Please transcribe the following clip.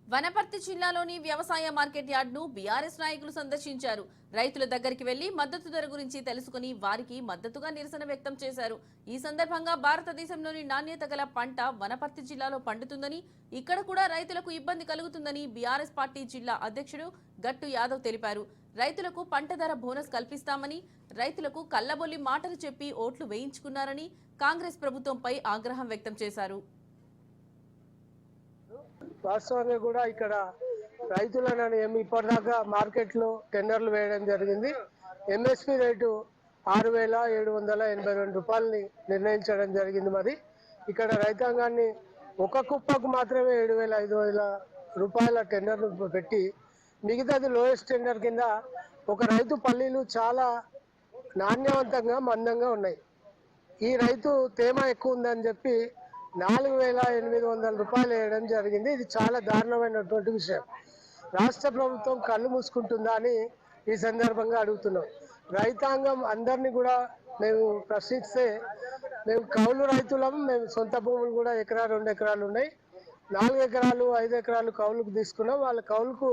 వనపర్తి జిల్లాలోని వ్యవసాయ market yard ను బీఆర్ఎస్ నాయకులు సందర్శించారు. రైతుల దగ్గరికి వెళ్లి మద్దతు ధర గురించి తెలుసుకుని వారికి మద్దతుగా నిరసన వ్యక్తం చేశారు. ఈ సందర్భంగా భారతదేశంలోని నాణ్యత గల పంట వనపర్తి జిల్లాలో పండుతుందని, ఇక్కడ కూడా రైతులకు ఇబ్బంది కలుగుతుందని బీఆర్ఎస్ పార్టీ జిల్లా అధ్యక్షుడు గట్టు యాదవ్ తెలిపారు. రైతులకు పంట ధర బోనస్ కల్పిస్తామని, రైతులకు కల్లబొల్లి మాటలు చెప్పి ఓట్లు వేయించుకున్నారని కాంగ్రెస్ ప్రభుత్వంపై ఆగ్రహం వ్యక్తం చేశారు. వాస్తవంగా కూడా ఇక్కడ రైతులను ఇప్పటిదాకా మార్కెట్లో టెండర్లు వేయడం జరిగింది. ఎంఎస్పి రేటు 6,782 రూపాయలని నిర్ణయించడం జరిగింది. మరి ఇక్కడ రైతాంగాన్ని ఒక కుప్పకు మాత్రమే 7,500 రూపాయల టెండర్ను పెట్టి మిగతాది లోయెస్ట్ టెండర్ కింద ఒక రైతు పల్లీలు చాలా నాణ్యవంతంగా మందంగా ఉన్నాయి. ఈ రైతు తేమ ఎక్కువ ఉందని చెప్పి 4,800 రూపాయలు వేయడం జరిగింది. ఇది చాలా దారుణమైనటువంటి విషయం. రాష్ట్ర ప్రభుత్వం కళ్ళు మూసుకుంటుందా అని ఈ సందర్భంగా అడుగుతున్నాం. రైతాంగం అందరినీ కూడా మేము ప్రశ్నిస్తే, మేము కౌలు రైతులం, మేము సొంత భూములు కూడా 1-2 ఎకరాలు ఉన్నాయి. 4 ఎకరాలు 5 ఎకరాలు కౌలుకు తీసుకున్నాం. వాళ్ళ కౌలుకు